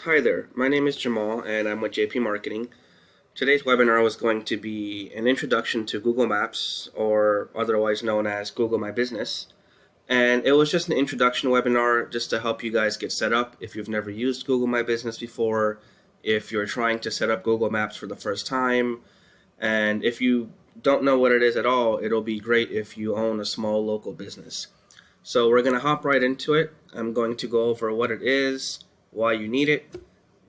Hi there, my name is Jamal and I'm with JP Marketing. Today's webinar was going to be an introduction to Google Maps, or otherwise known as Google My Business. And it was just an introduction webinar just to help you guys get set up if you've never used Google My Business before, if you're trying to set up Google Maps for the first time, and if you don't know what it is at all, it'll be great if you own a small local business. So we're going to hop right into it. I'm going to go over what it is, why you need it,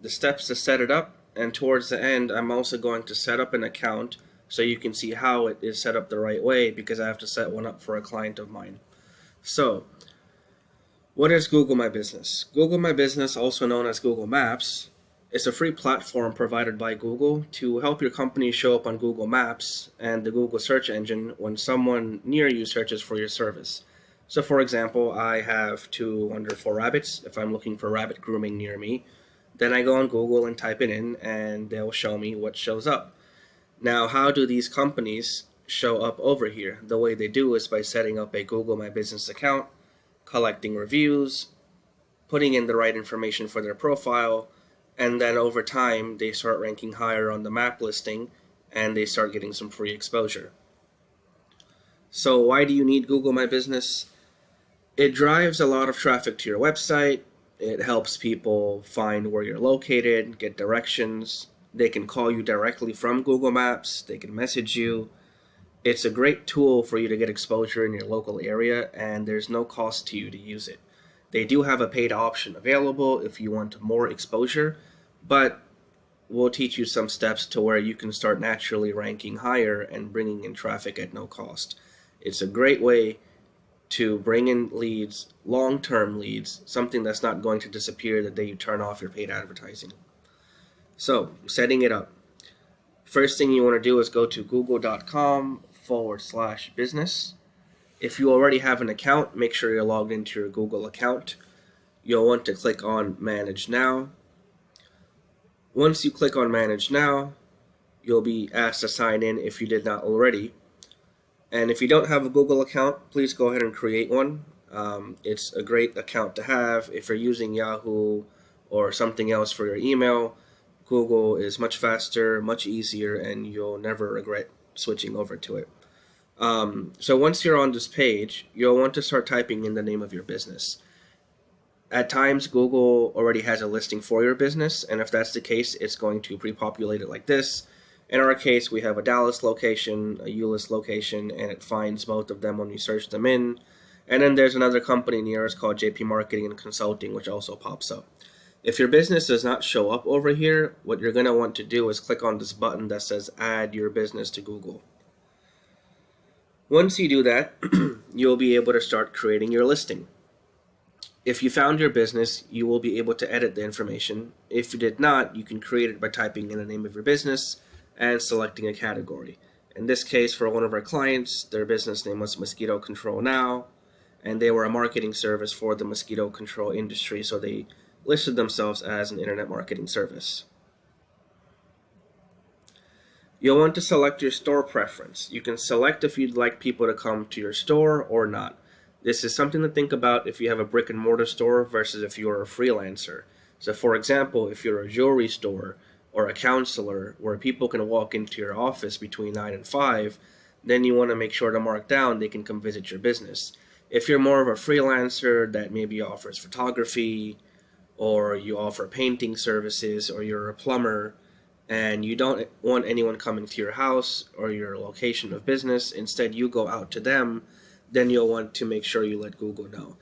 the steps to set it up, and towards the end I'm also going to set up an account so you can see how it is set up the right way, because I have to set one up for a client of mine. So what is Google My Business? Google My Business, also known as Google Maps, is a free platform provided by Google to help your company show up on Google Maps and the Google search engine when someone near you searches for your service. So for example, I have two wonderful rabbits. If I'm looking for rabbit grooming near me, then I go on Google and type it in and they'll show me what shows up. Now, how do these companies show up over here? The way they do is by setting up a Google My Business account, collecting reviews, putting in the right information for their profile, and then over time they start ranking higher on the map listing and they start getting some free exposure. So why do you need Google My Business? It drives a lot of traffic to your website. It helps people find where you're located, get directions. They can call you directly from Google Maps. They can message you. It's a great tool for you to get exposure in your local area, and there's no cost to you to use it. They do have a paid option available if you want more exposure, but we'll teach you some steps to where you can start naturally ranking higher and bringing in traffic at no cost. It's a great way to bring in leads, long-term leads, something that's not going to disappear the day you turn off your paid advertising. So, setting it up. First thing you want to do is go to google.com/business. If you already have an account, make sure you're logged into your Google account. You'll want to click on Manage Now. Once you click on Manage Now, you'll be asked to sign in if you did not already. And if you don't have a Google account, please go ahead and create one. It's a great account to have. If you're using Yahoo or something else for your email, Google is much faster, much easier, and you'll never regret switching over to it. So once you're on this page, you'll want to start typing in the name of your business. At times, Google already has a listing for your business, and if that's the case, it's going to pre-populate it like this. In our case, we have a Dallas location, a Euless location, and it finds both of them when we search them in. And then there's another company near us called JP Marketing and Consulting, which also pops up. If your business does not show up over here, what you're going to want to do is click on this button that says Add Your Business to Google. Once you do that, you'll be able to start creating your listing. If you found your business, you will be able to edit the information. If you did not, you can create it by typing in the name of your business and selecting a category. In this case, for one of our clients, their business name was Mosquito Control Now, and they were a marketing service for the mosquito control industry, so they listed themselves as an internet marketing service. You'll want to select your store preference. You can select if you'd like people to come to your store or not. This is something to think about if you have a brick and mortar store versus if you're a freelancer. So for example, if you're a jewelry store or a counselor where people can walk into your office between 9 and 5, then you want to make sure to mark down they can come visit your business. If you're more of a freelancer that maybe offers photography, or you offer painting services, or you're a plumber, and you don't want anyone coming to your house or your location of business, instead you go out to them, then you'll want to make sure you let Google know.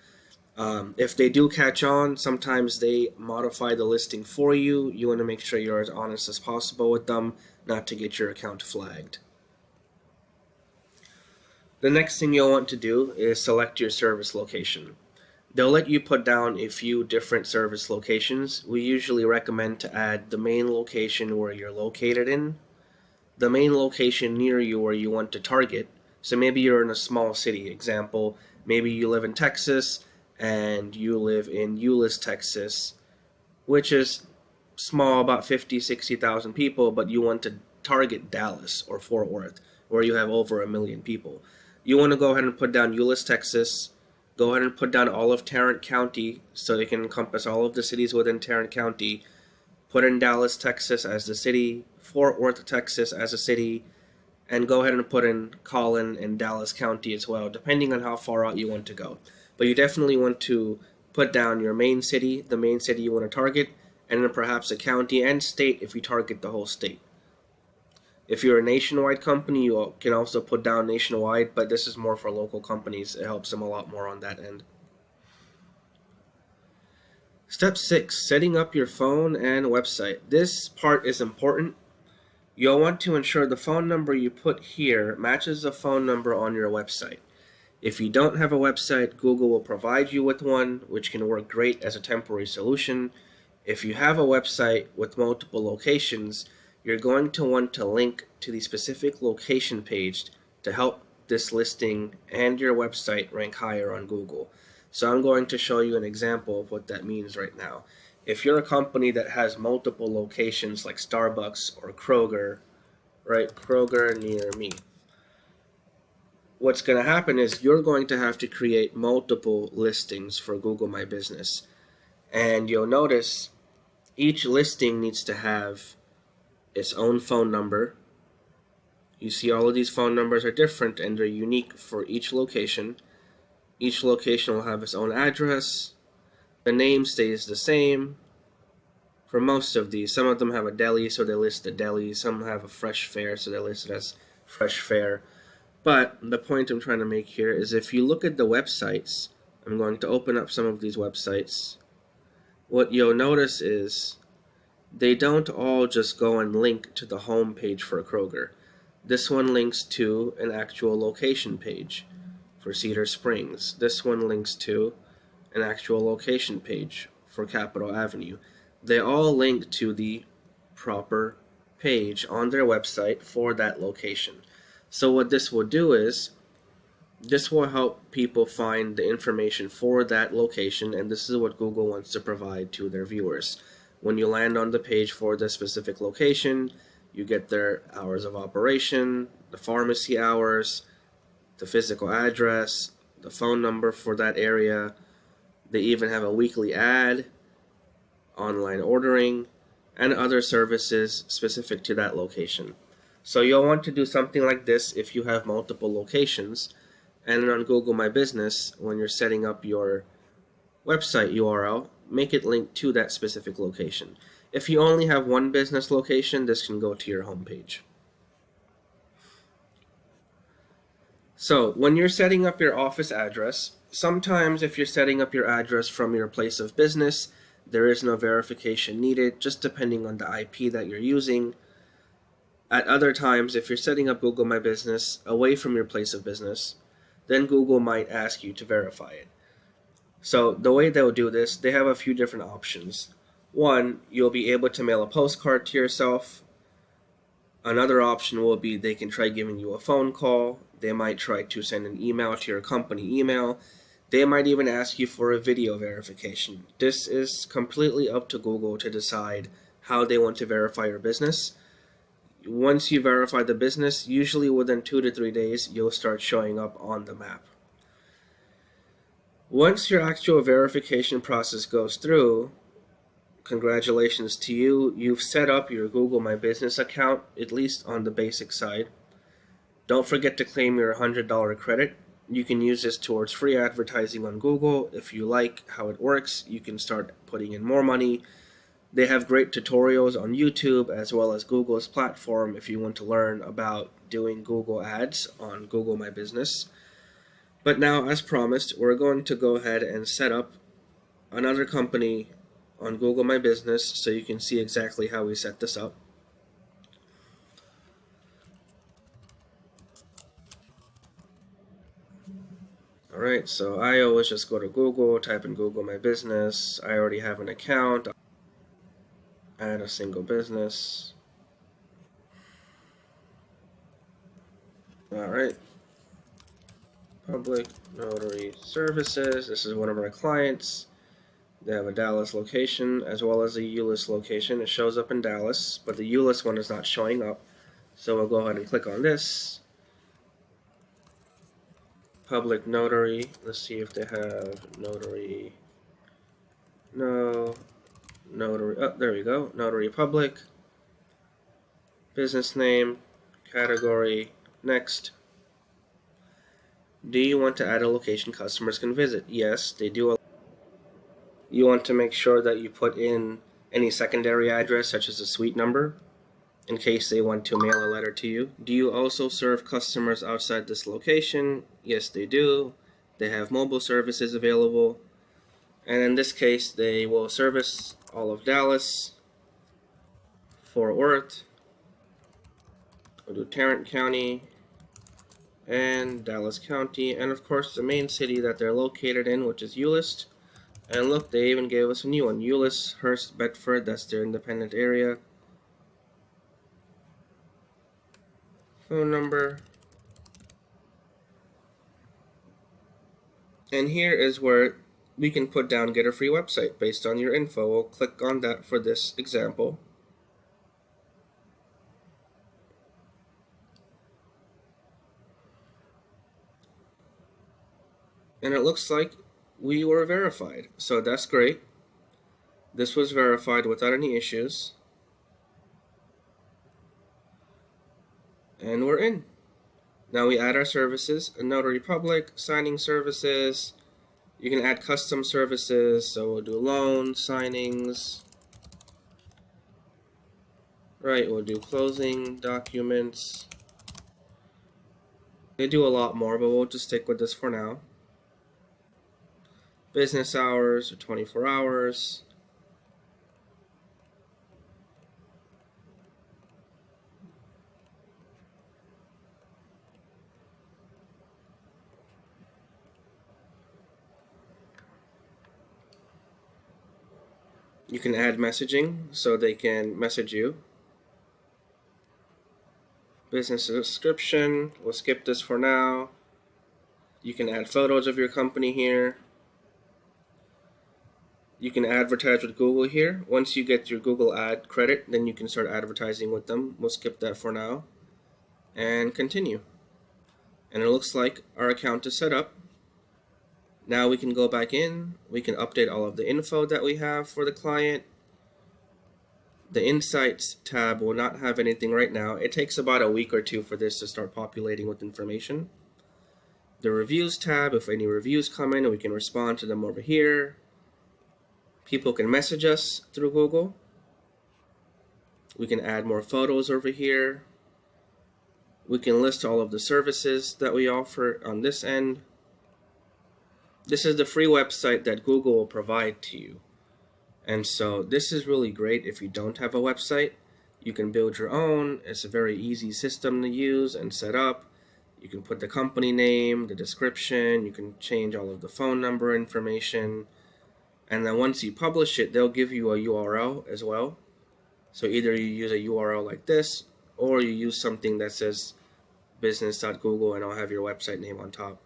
If they do catch on, sometimes they modify the listing for you. You want to make sure you're as honest as possible with them, not to get your account flagged. The next thing you'll want to do is select your service location. They'll let you put down a few different service locations. We usually recommend to add the main location where you're located in, the main location near you where you want to target. So maybe you're in a small city. Example, maybe you live in Texas and you live in Euless, Texas, which is small, about 50,000-60,000 people, but you want to target Dallas or Fort Worth, where you have over 1 million people. You want to go ahead and put down Euless, Texas. Go ahead and put down all of Tarrant County so they can encompass all of the cities within Tarrant County. put in Dallas, Texas as the city, Fort Worth, Texas as a city, and go ahead and put in Collin and Dallas County as well, depending on how far out you want to go. But you definitely want to put down your main city, the main city you want to target, and then perhaps a county and state if you target the whole state. If you're a nationwide company, you can also put down nationwide, but this is more for local companies. It helps them a lot more on that end. Step 6, setting up your phone and website. This part is important. You'll want to ensure the phone number you put here matches the phone number on your website. If you don't have a website, Google will provide you with one, which can work great as a temporary solution. If you have a website with multiple locations, you're going to want to link to the specific location page to help this listing and your website rank higher on Google. So I'm going to show you an example of what that means right now. If you're a company that has multiple locations like Starbucks or Kroger, right, Kroger near me, what's going to happen is you're going to have to create multiple listings for Google My Business. And you'll notice each listing needs to have its own phone number. You see all of these phone numbers are different and they're unique for each location. Each location will have its own address. The name stays the same for most of these. Some of them have a deli, so they list the deli. Some have a fresh fare, so they list it as fresh fare. But the point I'm trying to make here is if you look at the websites, I'm going to open up some of these websites. What you'll notice is they don't all just go and link to the home page for Kroger. This one links to an actual location page for Cedar Springs. This one links to an actual location page for Capitol Avenue. They all link to the proper page on their website for that location. So what this will do is this will help people find the information for that location, and this is what Google wants to provide to their viewers. When you land on the page for the specific location, you get their hours of operation, the pharmacy hours, the physical address, the phone number for that area. They even have a weekly ad, online ordering, and other services specific to that location. So you'll want to do something like this if you have multiple locations. And on Google My Business, when you're setting up your website URL, make it link to that specific location. If you only have one business location, this can go to your homepage. So when you're setting up your office address, sometimes if you're setting up your address from your place of business, there is no verification needed, just depending on the IP that you're using. At other times, if you're setting up Google My Business away from your place of business, then Google might ask you to verify it. So the way they'll do this, they have a few different options. One, you'll be able to mail a postcard to yourself. Another option will be they can try giving you a phone call. They might try to send an email to your company email. They might even ask you for a video verification. This is completely up to Google to decide how they want to verify your business. Once you verify the business, usually within 2 to 3 days, you'll start showing up on the map. Once your actual verification process goes through, congratulations to you. You've set up your Google My Business account, at least on the basic side. Don't forget to claim your $100 credit. You can use this towards free advertising on Google. If you like how it works, you can start putting in more money. They have great tutorials on YouTube as well as Google's platform if you want to learn about doing Google ads on Google My Business. But now, as promised, we're going to go ahead and set up another company on Google My Business so you can see exactly how we set this up. Alright, so I always just go to Google, type in Google My Business. I already have an account. Add a single business. Alright. Public Notary Services. This is one of our clients. They have a Dallas location as well as a Euless location. It shows up in Dallas, but the Euless one is not showing up. So we'll go ahead and click on this. Public Notary. Let's see if they have Notary. No. Notary, oh, there we go, Notary Public, business name, category, next. Do you want to add a location customers can visit? Yes, they do. You want to make sure that you put in any secondary address, such as a suite number, in case they want to mail a letter to you. Do you also serve customers outside this location? Yes, they do. They have mobile services available. And in this case, they will service all of Dallas, Fort Worth, we'll do Tarrant County, and Dallas County, and of course the main city that they're located in, which is Euless. And look, they even gave us a new one, Euless, Hearst, Bedford, that's their independent area. Phone number. And here is where we can put down get a free website based on your info. We'll click on that for this example. And it looks like we were verified. So that's great. This was verified without any issues. And we're in. Now we add our services, a Notary Public, signing services. You can add custom services, so we'll do loans, signings. Right, we'll do closing, documents. They do a lot more, but we'll just stick with this for now. Business hours, or 24 hours. You can add messaging, so they can message you. Business description, we'll skip this for now. You can add photos of your company here. You can advertise with Google here. Once you get your Google ad credit, then you can start advertising with them. We'll skip that for now and continue. And it looks like our account is set up. Now we can go back in. We can update all of the info that we have for the client. The Insights tab will not have anything right now. It takes about a week or two for this to start populating with information. The Reviews tab, if any reviews come in, we can respond to them over here. People can message us through Google. We can add more photos over here. We can list all of the services that we offer on this end. This is the free website that Google will provide to you. And so this is really great if you don't have a website. You can build your own. It's a very easy system to use and set up. You can put the company name, the description, you can change all of the phone number information. And then once you publish it, they'll give you a URL as well. So either you use a URL like this, or you use something that says business.google and I'll have your website name on top.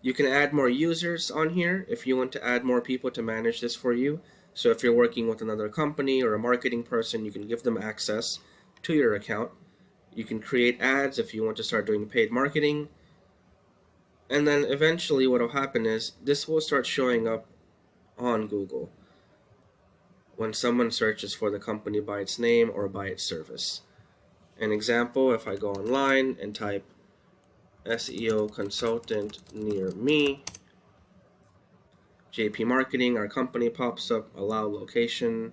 You can add more users on here if you want to add more people to manage this for you. So if you're working with another company or a marketing person, you can give them access to your account. You can create ads if you want to start doing paid marketing. And then eventually what will happen is this will start showing up on Google when someone searches for the company by its name or by its service. An example, if I go online and type SEO consultant near me, JP Marketing, our company pops up, allow location.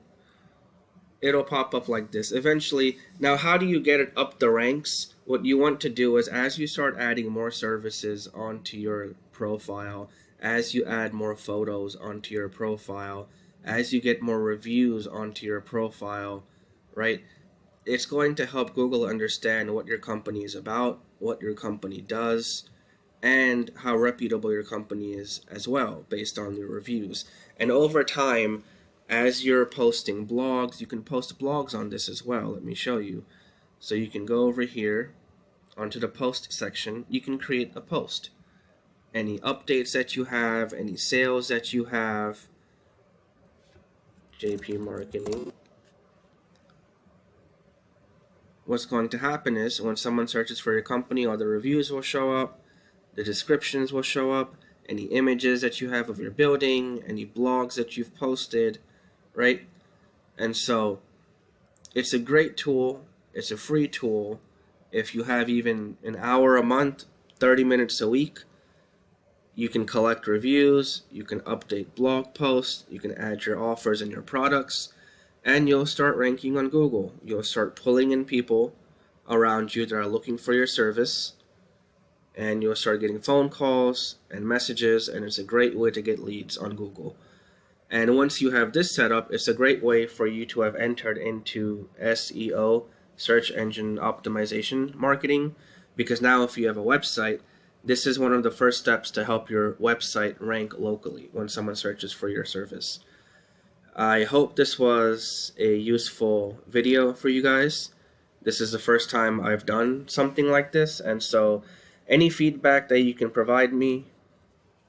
It'll pop up like this eventually. Now, how do you get it up the ranks? What you want to do is as you start adding more services onto your profile, as you add more photos onto your profile, as you get more reviews onto your profile, right? It's going to help Google understand what your company is about, what your company does, and how reputable your company is as well, based on your reviews. And over time, as you're posting blogs, you can post blogs on this as well. Let me show you. So you can go over here onto the post section. You can create a post. Any updates that you have, any sales that you have, JP Marketing. What's going to happen is when someone searches for your company, all the reviews will show up, the descriptions will show up, any images that you have of your building, any blogs that you've posted, right? And so it's a great tool. It's a free tool. If you have even an hour a month, 30 minutes a week, you can collect reviews, you can update blog posts, you can add your offers and your products, and you'll start ranking on Google. You'll start pulling in people around you that are looking for your service, and you'll start getting phone calls and messages, and it's a great way to get leads on Google. And once you have this set up, it's a great way for you to have entered into SEO, search engine optimization marketing, because now if you have a website, this is one of the first steps to help your website rank locally when someone searches for your service. I hope this was a useful video for you guys. This is the first time I've done something like this, and so any feedback that you can provide me,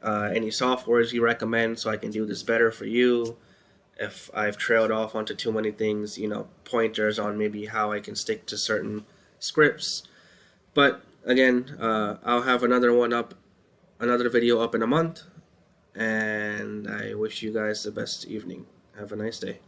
any softwares you recommend so I can do this better for you, if I've trailed off onto too many things, pointers on maybe how I can stick to certain scripts. But again, I'll have another video up in a month, and I wish you guys the best evening. Have a nice day.